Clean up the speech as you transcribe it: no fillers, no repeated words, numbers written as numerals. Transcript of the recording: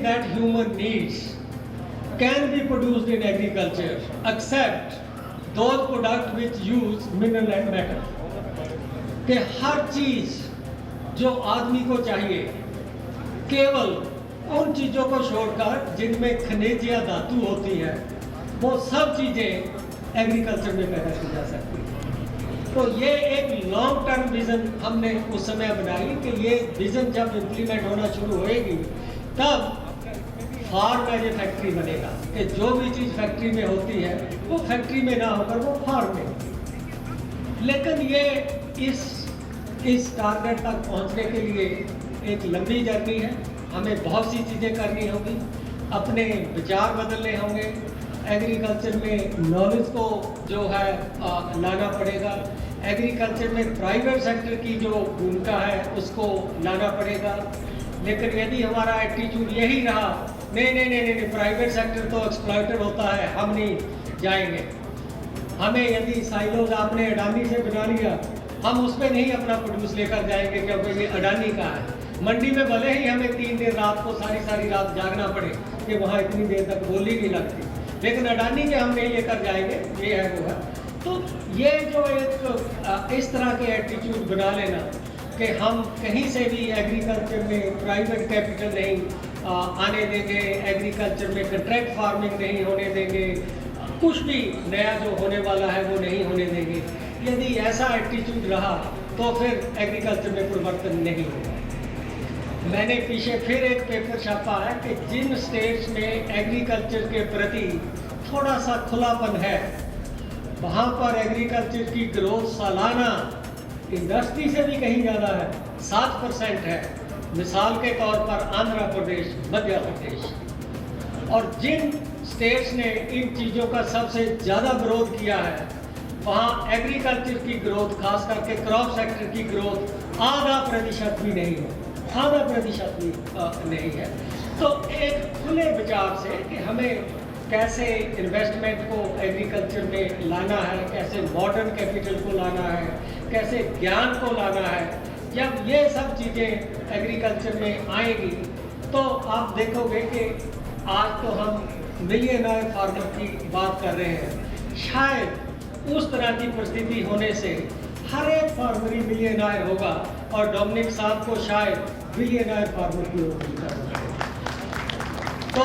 that human needs can be produced in agriculture except those products which use mineral and metal. कि हर चीज जो आदमी को चाहिए केवल उन चीजों को छोड़कर जिनमें खनिज या धातु होती है, वो सब चीजें एग्रीकल्चर में पैदा की जा सकती है। तो ये एक लॉन्ग टर्म विजन हमने उस समय बनाई कि ये विजन जब इम्प्लीमेंट होना शुरू होएगी तब फार्म एज ए फैक्ट्री बनेगा कि जो भी चीज़ फैक्ट्री में होती है वो फैक्ट्री में ना होकर वो फार्म में होगी। लेकिन ये इस टारगेट तक पहुंचने के लिए एक लंबी जर्नी है। हमें बहुत सी चीज़ें करनी होगी, अपने विचार बदलने होंगे, एग्रीकल्चर में नॉलेज को जो है लाना पड़ेगा, एग्रीकल्चर में प्राइवेट सेक्टर की जो भूमिका है उसको लाना पड़ेगा। लेकिन यदि हमारा एटीट्यूड यही रहा नहीं, प्राइवेट सेक्टर तो एक्सप्लॉइटर होता है, हम नहीं जाएंगे, हमें यदि साइलोज आपने अडानी से बना लिया, हम उसमें नहीं अपना प्रोड्यूस लेकर जाएंगे क्योंकि ये अडानी का है। मंडी में भले ही हमें 3 दिन रात को सारी रात जागना पड़े कि वहाँ इतनी देर तक बोली नहीं लगती, लेकिन अडानी के हम नहीं लेकर जाएंगे, ये है वो है। तो ये जो एक इस तरह के एटीट्यूड बना लेना कि हम कहीं से भी एग्रीकल्चर में प्राइवेट कैपिटल नहीं आने देंगे, एग्रीकल्चर में कंट्रैक्ट फार्मिंग नहीं होने देंगे, कुछ भी नया जो होने वाला है वो नहीं होने देंगे। यदि ऐसा एटीट्यूड रहा तो फिर एग्रीकल्चर में परिवर्तन नहीं होगा। मैंने पीछे फिर एक पेपर छापा है कि जिन स्टेट्स में एग्रीकल्चर के प्रति थोड़ा सा खुलापन है वहाँ पर एग्रीकल्चर की ग्रोथ सालाना इंडस्ट्री से भी कहीं ज़्यादा है, 7% है। मिसाल के तौर पर आंध्र प्रदेश, मध्य प्रदेश। और जिन स्टेट्स ने इन चीज़ों का सबसे ज़्यादा विरोध किया है वहाँ एग्रीकल्चर की ग्रोथ, खास करके क्रॉप सेक्टर की ग्रोथ आधा प्रतिशत भी नहीं है, आधा प्रतिशत भी नहीं है। तो एक खुले विचार से कि हमें कैसे इन्वेस्टमेंट को एग्रीकल्चर में लाना है, कैसे मॉडर्न कैपिटल को लाना है, कैसे ज्ञान को लाना है, जब ये सब चीज़ें एग्रीकल्चर में आएंगी तो आप देखोगे कि आज तो हम मिलियनर फार्मर की बात कर रहे हैं, शायद उस तरह की परिस्थिति होने से हर एक फार्मर ही मिलियनर होगा और डोमिनिक साहब को शायद बिलियनर फार्मर की ओर। तो